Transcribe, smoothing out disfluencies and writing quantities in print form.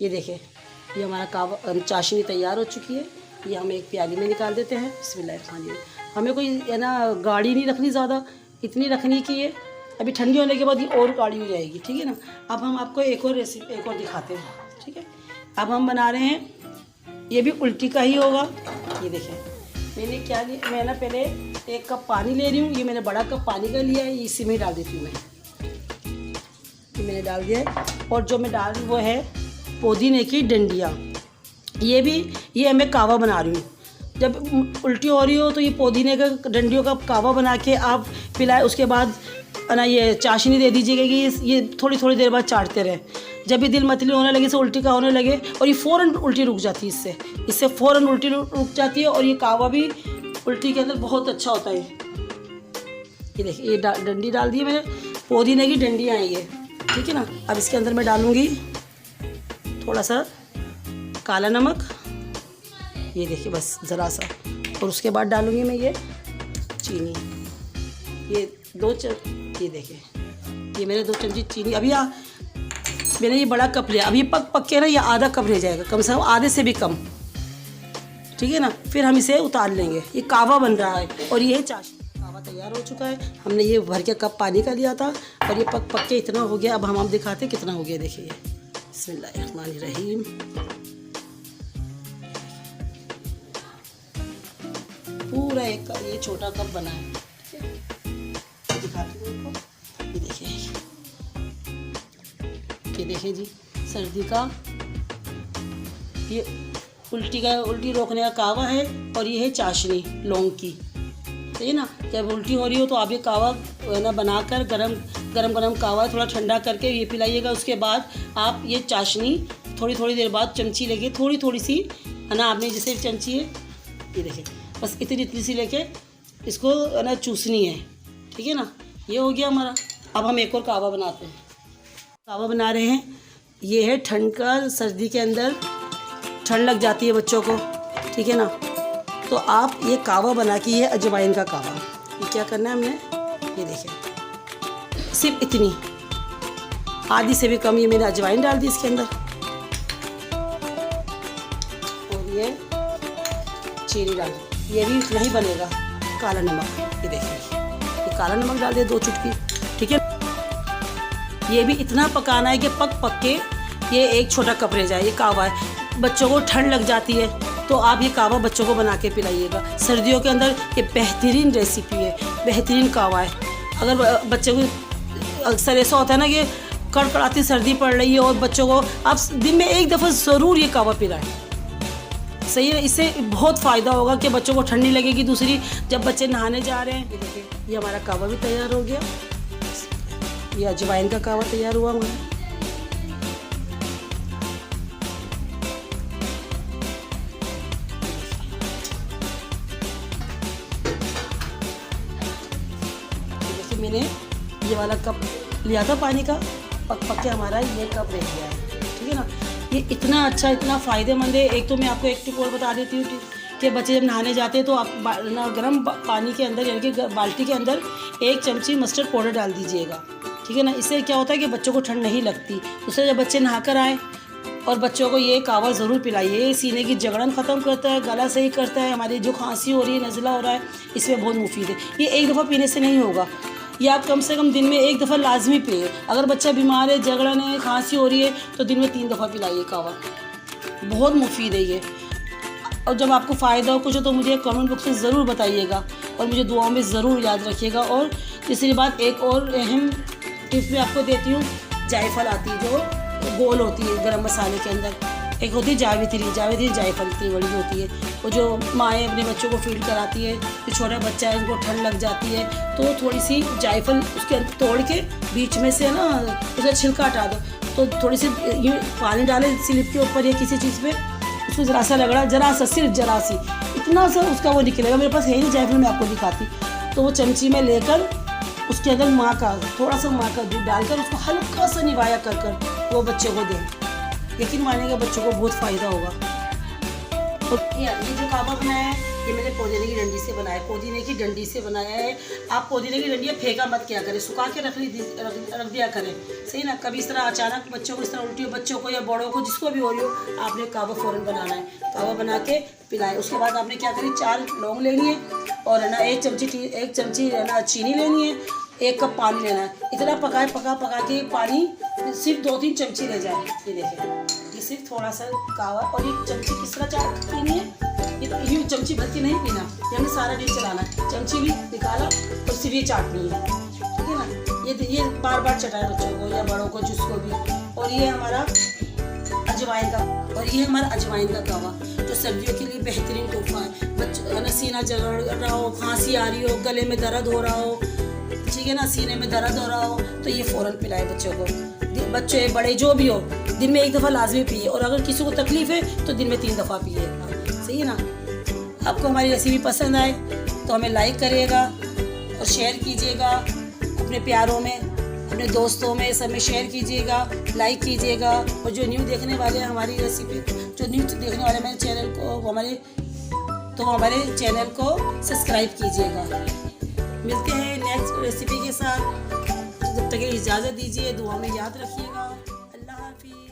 ये देखें, ये हमारा कावा चाशनी तैयार हो चुकी है। ये हम एक प्याली में निकाल देते हैं। बिस्मिल्लाहिर्रहमानिर्रहीम। हमें कोई है ना गाढ़ी नहीं रखनी, ज़्यादा इतनी रखनी कि ये अभी ठंडी होने के बाद ये और गाढ़ी हो जाएगी, ठीक है ना। अब हम आपको एक और रेसिपी एक और दिखाते हैं, ठीक है। अब हम बना रहे हैं, ये भी उल्टी का ही होगा। ये देखें, मैंने क्या लिया, मैं ना पहले 1 कप पानी ले रही हूँ। ये मैंने बड़ा कप पानी का लिया है, इसी में डाल देती हूँ मैं। ये मैंने डाल दिया है। और जो मैं डाल रही वो है पुदीने की डंडियाँ। ये मैं कावा बना रही हूँ। जब उल्टी हो रही हो तो ये पुदीने का डंडियों का कावा बना के आप पिलाए। उसके बाद ना ये चाशनी दे दीजिएगा कि ये थोड़ी थोड़ी देर बाद चाटते रहे। जब भी दिल मतली होने लगे, से उल्टी का होने लगे, और ये फ़ौरन उल्टी रुक जाती है, इससे फ़ौरन उल्टी रुक जाती है। और ये कावा भी उल्टी के अंदर बहुत अच्छा होता है। ये देखिए, ये डंडी डाल दी है मैंने, पुदीने की डंडियाँ हैं ये, ठीक है ना। अब इसके अंदर मैं डालूँगी थोड़ा सा काला नमक, ये देखिए बस ज़रा सा। और उसके बाद डालूँगी मैं ये चीनी, ये ये देखिए, ये मेरे 2 चमची चीनी। अभी मैंने ये बड़ा कप लिया, अभी पक के ना ये आधा कप रह जाएगा, कम से कम आधे से भी कम, ठीक है ना। फिर हम इसे उतार लेंगे। ये कावा बन रहा है और ये चाशनी। कावा तैयार हो चुका है। हमने ये भर के कप पानी का लिया था और ये पक के इतना हो गया। अब हम दिखाते कितना हो गया, देखिए। बिस्मिल्लाहिर्रहमानिर्रहीम। पूरा एक ये छोटा कप बना है, दिखाती हूँ आपको। ये देखिए जी, सर्दी का ये उल्टी रोकने का कावा है। और ये है चाशनी लौंग की, ठीक है ना। जब उल्टी हो रही हो तो आप ये कावा ना बनाकर गरम कावा थोड़ा ठंडा करके ये पिलाइएगा। उसके बाद आप ये चाशनी थोड़ी देर बाद चमची लेके थोड़ी सी है ना, आपने जैसे चमची है, ये देखिए बस इतनी सी लेके इसको है ना चूसनी है, ठीक है ना। ये हो गया हमारा। अब हम एक और कावा बनाते हैं। कावा बना रहे हैं, ये है ठंड का, सर्दी के अंदर ठंड लग जाती है बच्चों को, ठीक है ना। तो आप ये कावा बना के, ये अजवाइन का कावा, ये क्या करना है हमने, ये देखिए सिर्फ इतनी आधी से भी कम ये मैंने अजवाइन डाल दी इसके अंदर। और ये चीनी डाल दी, ये भी इतना ही बनेगा। काला नमक, ये देखिए, ये काला नमक डाल दिया 2 चुटकी, ठीक है। ये भी इतना पकाना है कि पक के ये एक छोटा कप रह जाए। ये कावा है, बच्चों को ठंड लग जाती है तो आप ये कावा बच्चों को बना के पिलाइएगा। सर्दियों के अंदर ये बेहतरीन रेसिपी है, बेहतरीन कावा है। अगर बच्चे को अक्सर ऐसा होता है ना कि कड़कड़ाती सर्दी पड़ रही है और बच्चों को आप दिन में 1 दफ़ा ज़रूर ये कावा पिलाएं, सही है। इससे बहुत फ़ायदा होगा कि बच्चों को ठंड नहीं लगेगी। दूसरी, जब बच्चे नहाने जा रहे हैं, ये देखिए, ये हमारा कावा भी तैयार हो गया। ये अजवाइन का कावा तैयार हुआ हमारा। देखिए, मैंने ये वाला कप लिया था पानी का, पक के हमारा ये कप रह गया है, ठीक है ना। ये इतना अच्छा, इतना फ़ायदेमंद है। एक तो मैं आपको एक टिप और बता देती हूँ कि बच्चे जब नहाने जाते हैं तो आप ना गर्म पानी के अंदर, यानी कि बाल्टी के अंदर 1 चमची मस्टर्ड पाउडर डाल दीजिएगा, ठीक है ना। इससे क्या होता है कि बच्चों को ठंड नहीं लगती। उससे जब बच्चे नहा कर आएँ और बच्चों को ये कावा ज़रूर पिलाइए। ये सीने की जकड़न ख़त्म करता है, गला सही करता है, हमारी जो खांसी हो रही है, नज़ला हो रहा है, इसमें बहुत मुफीद है। ये एक दफ़ा पीने से नहीं होगा, ये आप कम से कम दिन में 1 दफ़ा लाजमी पिए। अगर बच्चा बीमार है, जकड़न है, खांसी हो रही है तो दिन में 3 दफ़ा पिलाइए कावा, बहुत मुफीद है ये। और जब आपको फ़ायदा हो कुछ तो मुझे कमेंट बॉक्स में ज़रूर बताइएगा और मुझे दुआओं में ज़रूर याद रखिएगा। और तीसरी बात, एक और अहम टिप मैं आपको देती हूँ। जायफल आती है जो गोल होती है गरम मसाले के अंदर, एक होती है जावित्री जायफल इतनी बड़ी होती है। वो जो माएँ अपने बच्चों को फीड कराती है, जो छोटा बच्चा है उनको ठंड लग जाती है तो थोड़ी सी जायफल उसके अंदर तोड़ के बीच में से ना उसे छिलका हटा दो, तो थोड़ी सी ये पानी डालें स्लिप के ऊपर या किसी चीज़ पे, उसको ज़रा सा रगड़ा, सिर्फ जरा सी, इतना सा उसका वो निकलेगा। मेरे पास है ही जायफल, मैं आपको दिखाती। तो वो चमची में लेकर उसके अंदर थोड़ा सा माँ का दूध डालकर उसको हल्का सा निवाया कर वो बच्चों को दें। यकीन मानिएगा बच्चों को बहुत फ़ायदा होगा। और ये जो कावा बनाया है ये मैंने पुदीने की डंडी से बनाया, पुदीने की डंडी से बनाया है। आप पुदीने की डंडी फेंका मत क्या करें, सुखा के रख दिया करें, सही ना। कभी इस तरह अचानक बच्चों को इस तरह उल्टी हो, बच्चों को या बड़ों को जिसको भी हो रही हो, आपने कहवा फ़ौरन बनाना है, कहवा बना के पिलाएं। उसके बाद आपने क्या करें, 4 लौंग लेनी है और है ना 1 चमची है ना चीनी लेनी है, 1 कप पानी लेना है। इतना पका के पानी सिर्फ 2-3 चमची ले जाए। ये देखें, ये सिर्फ थोड़ा सा कहवा। और ये चमची किस तरह चाय पीनी है, ये चमची भर के नहीं पीना, ये हमें सारा दिन चलाना है। चमची भी निकाला और सिर्फ ये चाटनी है, ठीक है ना। ये बार चटाए बच्चों को या बड़ों को, जिसको भी। और ये हमारा अजवाइन का कहवा, जो सर्दियों के लिए बेहतरीन तोहफा है। बच्चों सीना जल रहा हो, खांसी आ रही हो, गले में दर्द हो रहा हो, ठीक है ना, सीने में दर्द हो रहा हो, तो ये फ़ौरन पिलाए बच्चों को। बच्चे बड़े जो भी हो, दिन में 1 दफ़ा लाजमी पिए। और अगर किसी को तकलीफ़ है तो दिन में 3 दफ़ा पिए, सही है ना। आपको हमारी रेसिपी पसंद आए तो हमें लाइक करिएगा और शेयर कीजिएगा, अपने प्यारों में, अपने दोस्तों में, सब में शेयर कीजिएगा, लाइक कीजिएगा। और जो न्यू देखने वाले हैं हमारी रेसिपी, जो न्यू देखने वाले हमारे चैनल को, हमारे चैनल को सब्सक्राइब कीजिएगा। मिलते हैं नेक्स्ट रेसिपी के साथ, जब तक इजाज़त दीजिए, दुआ में याद रखिएगा। अल्लाह हाफिज़।